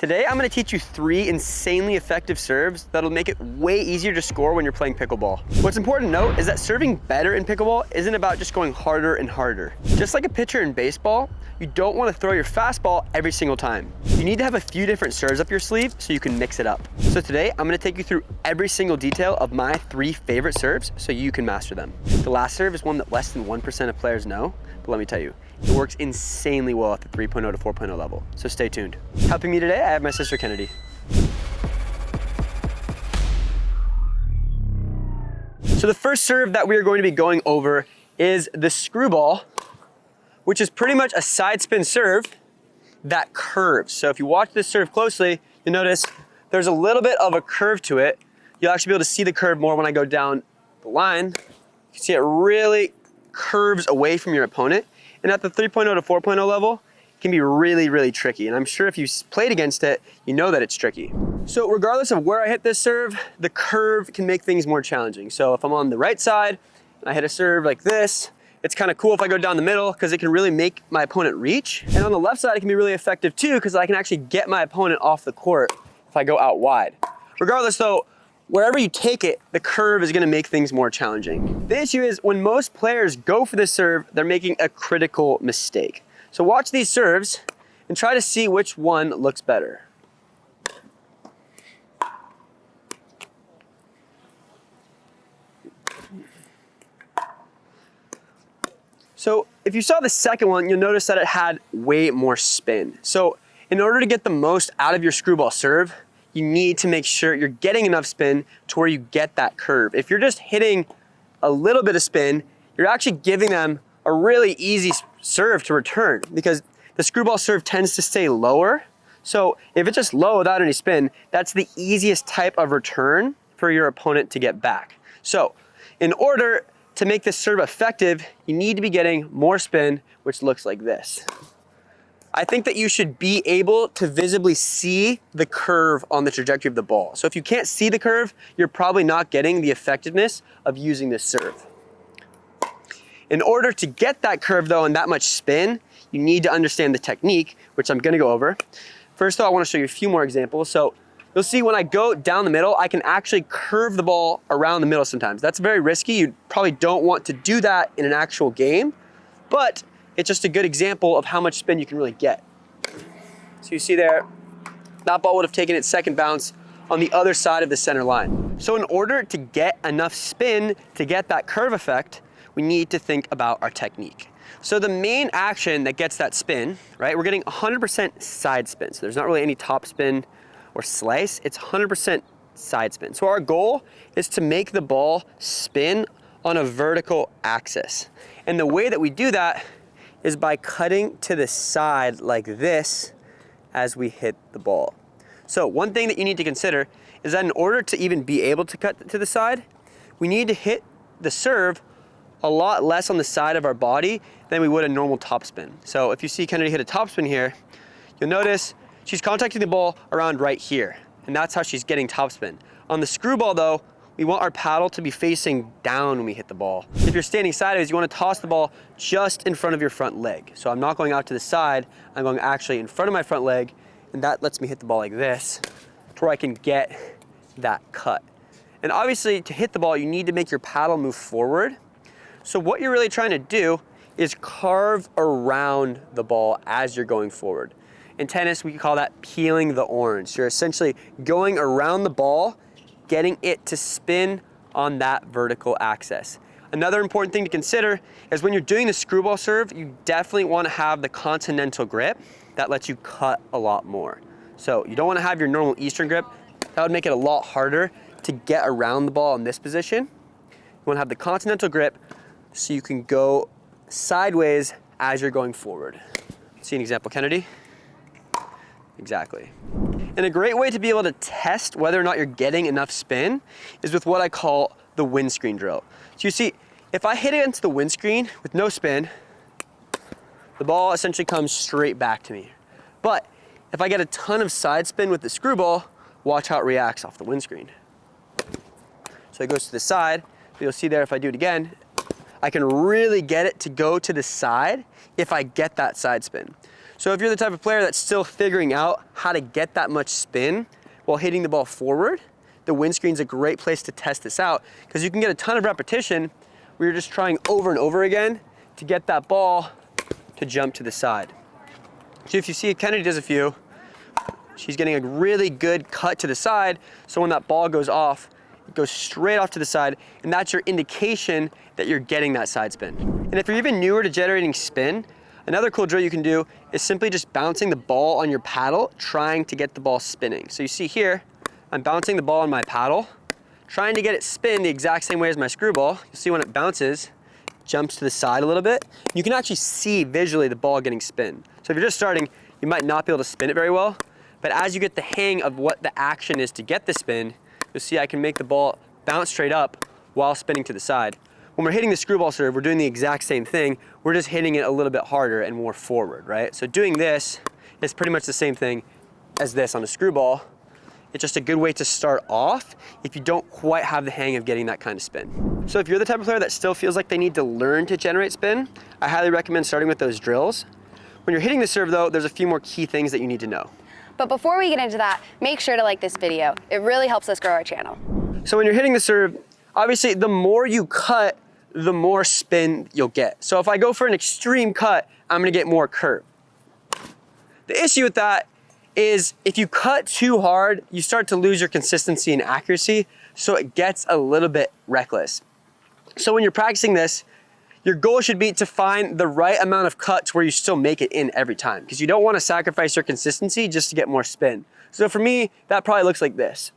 Today, I'm gonna teach you 3 insanely effective serves that'll make it way easier to score when you're playing pickleball. What's important to note is that serving better in pickleball isn't about just going harder and harder. Just like a pitcher in baseball, you don't wanna throw your fastball every single time. You need to have a few different serves up your sleeve so you can mix it up. So today, I'm gonna take you through every single detail of my 3 favorite serves so you can master them. The last serve is one that less than 1% of players know, but let me tell you, it works insanely well at the 3.0 to 4.0 level, so stay tuned. Helping me today, I have my sister Kennedy. So the first serve that we are going to be going over is the screwball, which is pretty much a side spin serve that curves. So if you watch this serve closely, you'll notice there's a little bit of a curve to it. You'll actually be able to see the curve more when I go down the line. You can see it really curves away from your opponent. And at the 3.0 to 4.0 level, it can be really, really tricky. And I'm sure if you played against it, you know that it's tricky. So regardless of where I hit this serve, the curve can make things more challenging. So if I'm on the right side, and I hit a serve like this, it's kind of cool if I go down the middle because it can really make my opponent reach. And on the left side, it can be really effective too because I can actually get my opponent off the court if I go out wide. Regardless though, wherever you take it, the curve is gonna make things more challenging. The issue is when most players go for this serve, they're making a critical mistake. So watch these serves and try to see which one looks better. So if you saw the second one, you'll notice that it had way more spin. So in order to get the most out of your screwball serve, you need to make sure you're getting enough spin to where you get that curve. If you're just hitting a little bit of spin, you're actually giving them a really easy serve to return because the screwball serve tends to stay lower. So if it's just low without any spin, that's the easiest type of return for your opponent to get back. So in order to make this serve effective, you need to be getting more spin, which looks like this. I think that you should be able to visibly see the curve on the trajectory of the ball. So if you can't see the curve, you're probably not getting the effectiveness of using this serve. In order to get that curve though and that much spin, you need to understand the technique, which I'm gonna go over. First though, I wanna show you a few more examples. So you'll see when I go down the middle, I can actually curve the ball around the middle sometimes. That's very risky. You probably don't want to do that in an actual game, but it's just a good example of how much spin you can really get. So you see there, that ball would have taken its second bounce on the other side of the center line. So in order to get enough spin to get that curve effect, we need to think about our technique. So the main action that gets that spin, right, we're getting 100% side spin. So there's not really any top spin or slice, it's 100% side spin. So our goal is to make the ball spin on a vertical axis. And the way that we do that is by cutting to the side like this as we hit the ball. So one thing that you need to consider is that in order to even be able to cut to the side, we need to hit the serve a lot less on the side of our body than we would a normal topspin. So if you see Kennedy hit a topspin here, you'll notice she's contacting the ball around right here, and that's how she's getting topspin. On the screwball though, we want our paddle to be facing down when we hit the ball. If you're standing sideways, you want to toss the ball just in front of your front leg. So I'm not going out to the side, I'm going actually in front of my front leg, and that lets me hit the ball like this, to where I can get that cut. And obviously, to hit the ball, you need to make your paddle move forward. So what you're really trying to do is carve around the ball as you're going forward. In tennis, we call that peeling the orange. You're essentially going around the ball, getting it to spin on that vertical axis. Another important thing to consider is when you're doing the screwball serve, you definitely want to have the continental grip that lets you cut a lot more. So you don't want to have your normal Eastern grip. That would make it a lot harder to get around the ball in this position. You want to have the continental grip so you can go sideways as you're going forward. See an example, Kennedy? Exactly. And a great way to be able to test whether or not you're getting enough spin is with what I call the windscreen drill. So you see, if I hit against the windscreen with no spin, the ball essentially comes straight back to me. But if I get a ton of side spin with the screwball, watch how it reacts off the windscreen. So it goes to the side, but you'll see there if I do it again, I can really get it to go to the side if I get that side spin. So if you're the type of player that's still figuring out how to get that much spin while hitting the ball forward, the windscreen's a great place to test this out because you can get a ton of repetition where you're just trying over and over again to get that ball to jump to the side. So if you see Kennedy does a few, she's getting a really good cut to the side, so when that ball goes off, it goes straight off to the side, and that's your indication that you're getting that side spin. And if you're even newer to generating spin, another cool drill you can do is simply just bouncing the ball on your paddle, trying to get the ball spinning. So you see here, I'm bouncing the ball on my paddle, trying to get it spin the exact same way as my screwball. You'll see when it bounces, jumps to the side a little bit. You can actually see visually the ball getting spin. So if you're just starting, you might not be able to spin it very well, but as you get the hang of what the action is to get the spin, you'll see I can make the ball bounce straight up while spinning to the side. When we're hitting the screwball serve, we're doing the exact same thing. We're just hitting it a little bit harder and more forward, right? So doing this is pretty much the same thing as this on a screwball. It's just a good way to start off if you don't quite have the hang of getting that kind of spin. So if you're the type of player that still feels like they need to learn to generate spin, I highly recommend starting with those drills. When you're hitting the serve though, there's a few more key things that you need to know. But before we get into that, make sure to like this video. It really helps us grow our channel. So when you're hitting the serve, obviously the more you cut, the more spin you'll get. So if I go for an extreme cut, I'm gonna get more curve. The issue with that is if you cut too hard, you start to lose your consistency and accuracy, so it gets a little bit reckless. So when you're practicing this, your goal should be to find the right amount of cuts where you still make it in every time, because you don't want to sacrifice your consistency just to get more spin. So for me, that probably looks like this.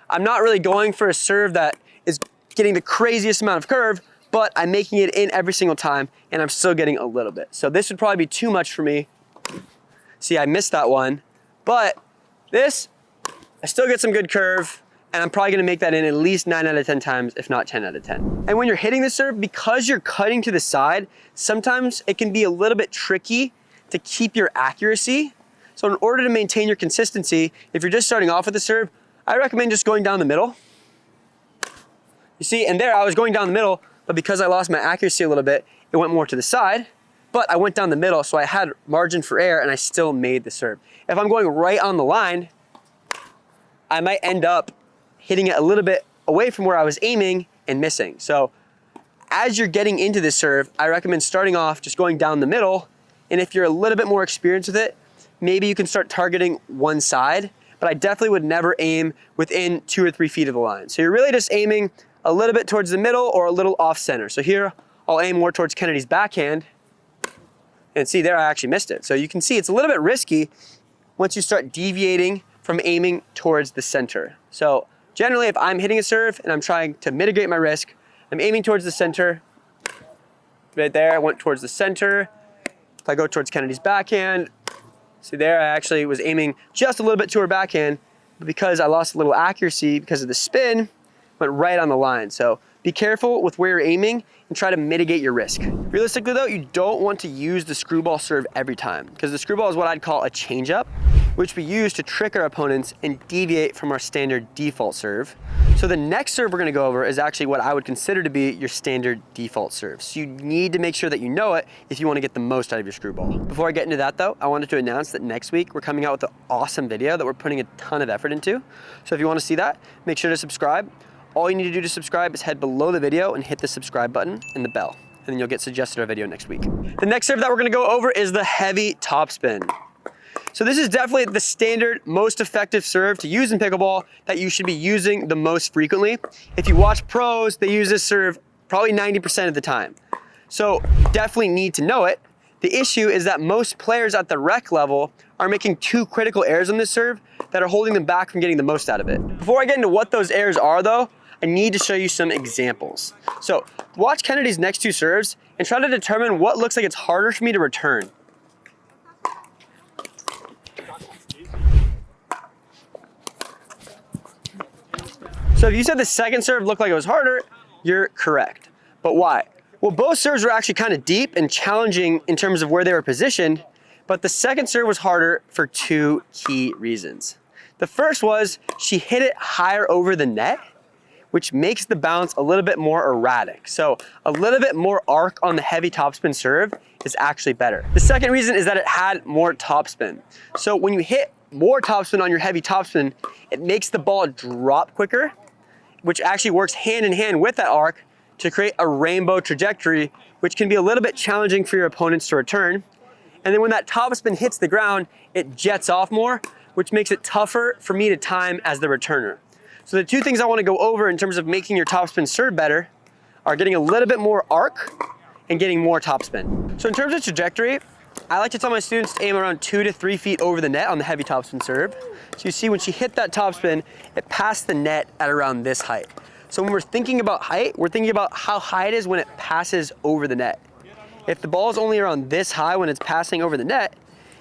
I'm not really going for a serve that is getting the craziest amount of curve, but I'm making it in every single time and I'm still getting a little bit. So this would probably be too much for me. See, I missed that one, but this, I still get some good curve, and I'm probably gonna make that in at least 9 out of 10 times, if not 10 out of 10. And when you're hitting the serve, because you're cutting to the side, sometimes it can be a little bit tricky to keep your accuracy. So in order to maintain your consistency, if you're just starting off with the serve, I recommend just going down the middle. You see, and there I was going down the middle, but because I lost my accuracy a little bit, it went more to the side, but I went down the middle, so I had margin for error and I still made the serve. If I'm going right on the line, I might end up hitting it a little bit away from where I was aiming and missing. So as you're getting into this serve, I recommend starting off just going down the middle, and if you're a little bit more experienced with it, maybe you can start targeting one side, but I definitely would never aim within 2 or 3 feet of the line. So you're really just aiming a little bit towards the middle or a little off center. So here, I'll aim more towards Kennedy's backhand, and see there I actually missed it. So you can see it's a little bit risky once you start deviating from aiming towards the center. So generally, if I'm hitting a serve and I'm trying to mitigate my risk, I'm aiming towards the center. Right there, I went towards the center. If I go towards Kennedy's backhand, see there, I actually was aiming just a little bit to her backhand, but because I lost a little accuracy because of the spin, went right on the line. So be careful with where you're aiming and try to mitigate your risk. Realistically though, you don't want to use the screwball serve every time, because the screwball is what I'd call a change-up, which we use to trick our opponents and deviate from our standard default serve. So the next serve we're gonna go over is actually what I would consider to be your standard default serve. So you need to make sure that you know it if you wanna get the most out of your screwball. Before I get into that though, I wanted to announce that next week we're coming out with an awesome video that we're putting a ton of effort into. So if you wanna see that, make sure to subscribe. All you need to do to subscribe is head below the video and hit the subscribe button and the bell, and then you'll get suggested our video next week. The next serve that we're gonna go over is the heavy topspin. So this is definitely the standard, most effective serve to use in pickleball that you should be using the most frequently. If you watch pros, they use this serve probably 90% of the time. So definitely need to know it. The issue is that most players at the rec level are making 2 critical errors on this serve that are holding them back from getting the most out of it. Before I get into what those errors are though, I need to show you some examples. So watch Kennedy's next 2 serves and try to determine what looks like it's harder for me to return. So if you said the second serve looked like it was harder, you're correct. But why? Well, both serves were actually kind of deep and challenging in terms of where they were positioned, but the second serve was harder for 2 key reasons. The first was she hit it higher over the net, which makes the bounce a little bit more erratic. So a little bit more arc on the heavy topspin serve is actually better. The second reason is that it had more topspin. So when you hit more topspin on your heavy topspin, it makes the ball drop quicker, which actually works hand in hand with that arc to create a rainbow trajectory, which can be a little bit challenging for your opponents to return. And then when that topspin hits the ground, it jets off more, which makes it tougher for me to time as the returner. So the two things I want to go over in terms of making your topspin serve better are getting a little bit more arc and getting more topspin. So in terms of trajectory, I like to tell my students to aim around 2 to 3 feet over the net on the heavy topspin serve. So you see when she hit that topspin, it passed the net at around this height. So when we're thinking about height, we're thinking about how high it is when it passes over the net. If the ball is only around this high when it's passing over the net,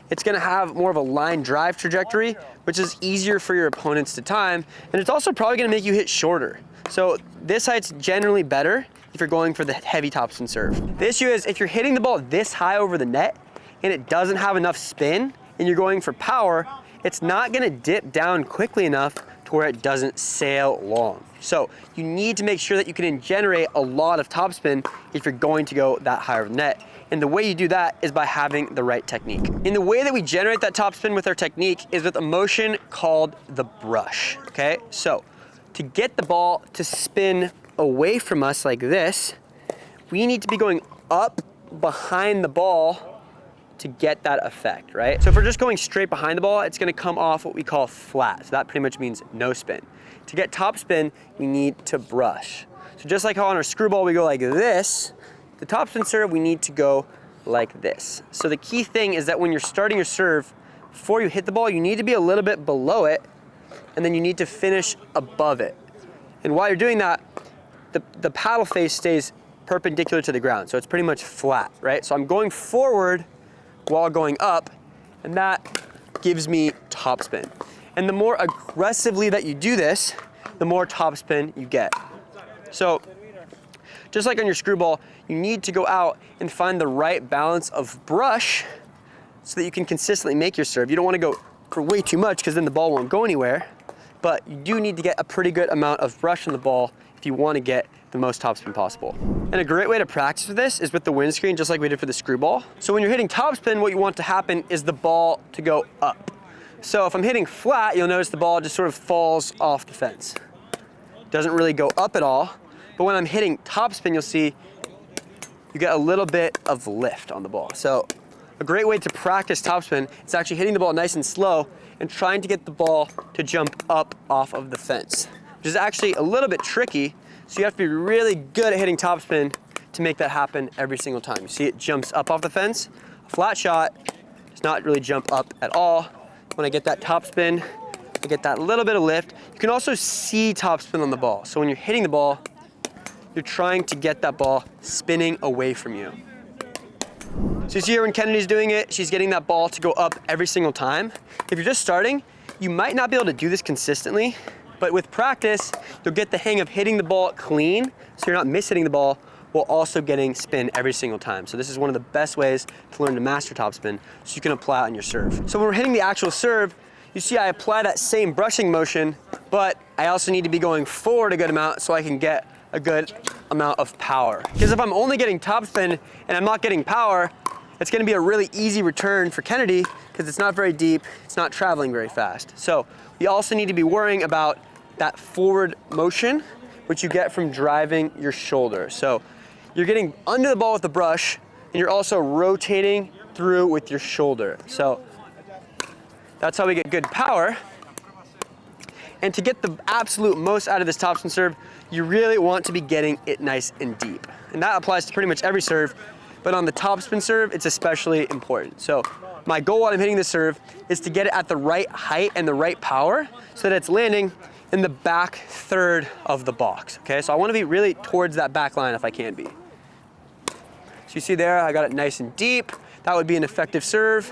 it's gonna have more of a line drive trajectory, which is easier for your opponents to time, and it's also probably gonna make you hit shorter. So this height's generally better if you're going for the heavy topspin serve. The issue is if you're hitting the ball this high over the net and it doesn't have enough spin and you're going for power, it's not gonna dip down quickly enough to where it doesn't sail long. So you need to make sure that you can generate a lot of topspin if you're going to go that high over the net. And the way you do that is by having the right technique. And the way that we generate that topspin with our technique is with a motion called the brush, okay? So to get the ball to spin away from us like this, we need to be going up behind the ball to get that effect, right? So if we're just going straight behind the ball, it's gonna come off what we call flat. So that pretty much means no spin. To get top spin, we need to brush. So just like how on our screwball we go like this, the topspin serve, we need to go like this. So the key thing is that when you're starting your serve, before you hit the ball, you need to be a little bit below it, and then you need to finish above it. And while you're doing that, the paddle face stays perpendicular to the ground. So it's pretty much flat, right? So I'm going forward while going up, and that gives me topspin. And the more aggressively that you do this, the more topspin you get. So just like on your screwball, you need to go out and find the right balance of brush so that you can consistently make your serve. You don't want to go for way too much because then the ball won't go anywhere, but you do need to get a pretty good amount of brush on the ball if you want to get the most topspin possible. And a great way to practice with this is with the windscreen, just like we did for the screwball. So when you're hitting topspin, what you want to happen is the ball to go up. So if I'm hitting flat, you'll notice the ball just sort of falls off the fence. Doesn't really go up at all. But when I'm hitting topspin, you'll see you get a little bit of lift on the ball. So a great way to practice topspin is actually hitting the ball nice and slow and trying to get the ball to jump up off of the fence, which is actually a little bit tricky. So you have to be really good at hitting topspin to make that happen every single time. You see it jumps up off the fence. A flat shot does not really jump up at all. When I get that topspin, I get that little bit of lift. You can also see topspin on the ball. So when you're hitting the ball, you're trying to get that ball spinning away from you. So you see here when Kennedy's doing it, she's getting that ball to go up every single time. If you're just starting, you might not be able to do this consistently, but with practice, you'll get the hang of hitting the ball clean, so you're not miss-hitting the ball while also getting spin every single time. So this is one of the best ways to learn to master topspin, so you can apply it on your serve. So when we're hitting the actual serve, you see I apply that same brushing motion, but I also need to be going forward a good amount so I can get a good amount of power. Because if I'm only getting topspin and I'm not getting power, it's gonna be a really easy return for Kennedy because it's not very deep, it's not traveling very fast. So we also need to be worrying about that forward motion, which you get from driving your shoulder. So you're getting under the ball with the brush and you're also rotating through with your shoulder. So that's how we get good power. And to get the absolute most out of this topspin serve, you really want to be getting it nice and deep. And that applies to pretty much every serve, but on the topspin serve, it's especially important. So my goal when I'm hitting the serve is to get it at the right height and the right power so that it's landing in the back third of the box, okay? So I wanna be really towards that back line if I can be. So you see there, I got it nice and deep. That would be an effective serve.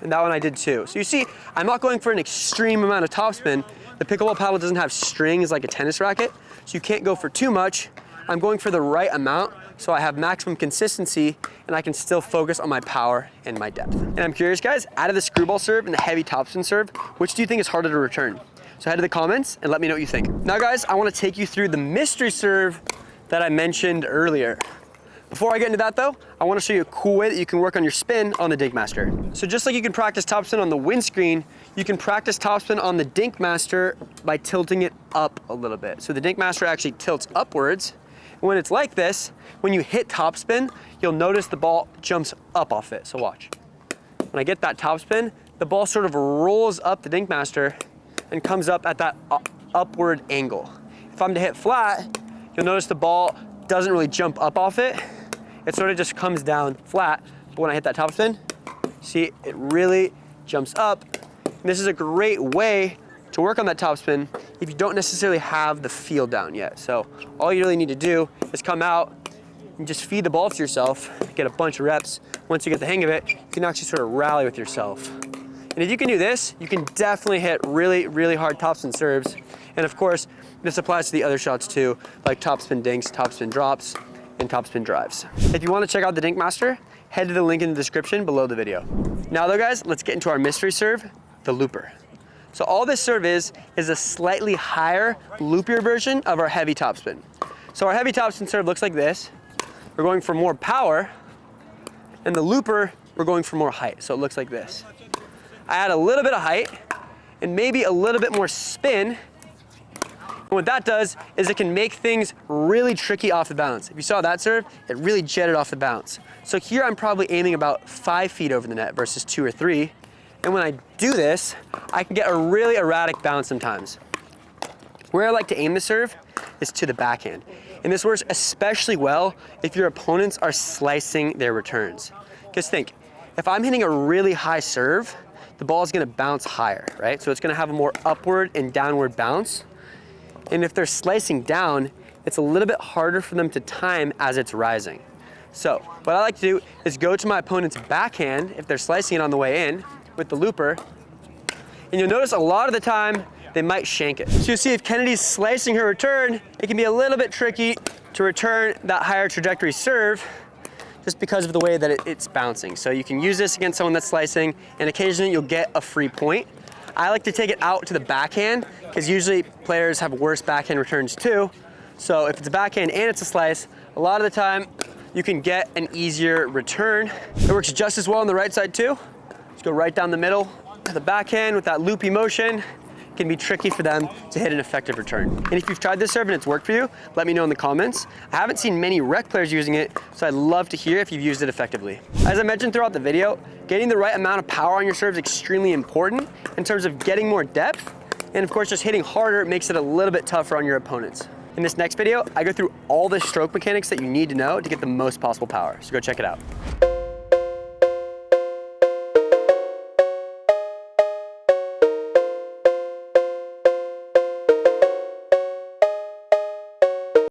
And that one I did too. So you see, I'm not going for an extreme amount of topspin. The pickleball paddle doesn't have strings like a tennis racket, so you can't go for too much. I'm going for the right amount so I have maximum consistency and I can still focus on my power and my depth. And I'm curious guys, out of the screwball serve and the heavy topspin serve, which do you think is harder to return? So head to the comments and let me know what you think. Now guys, I wanna take you through the mystery serve that I mentioned earlier. Before I get into that though, I wanna show you a cool way that you can work on your spin on the Dinkmaster. So just like you can practice topspin on the windscreen, you can practice topspin on the Dinkmaster by tilting it up a little bit. So the Dinkmaster actually tilts upwards. And when it's like this, when you hit topspin, you'll notice the ball jumps up off it. So watch. When I get that topspin, the ball sort of rolls up the Dinkmaster and comes up at that upward angle. If I'm to hit flat, you'll notice the ball doesn't really jump up off it. It sort of just comes down flat. But when I hit that topspin, see, it really jumps up. And this is a great way to work on that topspin if you don't necessarily have the feel down yet. So all you really need to do is come out and just feed the ball to yourself, get a bunch of reps. Once you get the hang of it, you can actually sort of rally with yourself. And if you can do this, you can definitely hit really, really hard topspin serves. And of course, this applies to the other shots too, like topspin dinks, topspin drops, and topspin drives. If you want to check out the Dinkmaster, head to the link in the description below the video. Now though guys, let's get into our mystery serve, the looper. So all this serve is a slightly higher, loopier version of our heavy topspin. So our heavy topspin serve looks like this. We're going for more power, and the looper, we're going for more height. So it looks like this. I add a little bit of height, and maybe a little bit more spin. And what that does is it can make things really tricky off the bounce. If you saw that serve, it really jetted off the bounce. So here I'm probably aiming about 5 feet over the net versus 2 or 3. And when I do this, I can get a really erratic bounce sometimes. Where I like to aim the serve is to the backhand. And this works especially well if your opponents are slicing their returns. Because think, if I'm hitting a really high serve, the ball is gonna bounce higher, right? So it's gonna have a more upward and downward bounce. And if they're slicing down, it's a little bit harder for them to time as it's rising. So what I like to do is go to my opponent's backhand if they're slicing it on the way in with the looper. And you'll notice a lot of the time, they might shank it. So you'll see if Kennedy's slicing her return, it can be a little bit tricky to return that higher trajectory serve just because of the way that it's bouncing. So you can use this against someone that's slicing, and occasionally you'll get a free point. I like to take it out to the backhand because usually players have worse backhand returns too. So if it's a backhand and it's a slice, a lot of the time you can get an easier return. It works just as well on the right side too. Just go right down the middle to the backhand with that loopy motion. It can be tricky for them to hit an effective return. And if you've tried this serve and it's worked for you, let me know in the comments. I haven't seen many rec players using it, so I'd love to hear if you've used it effectively. As I mentioned throughout the video, getting the right amount of power on your serve is extremely important in terms of getting more depth. And of course, just hitting harder makes it a little bit tougher on your opponents. In this next video, I go through all the stroke mechanics that you need to know to get the most possible power. So go check it out.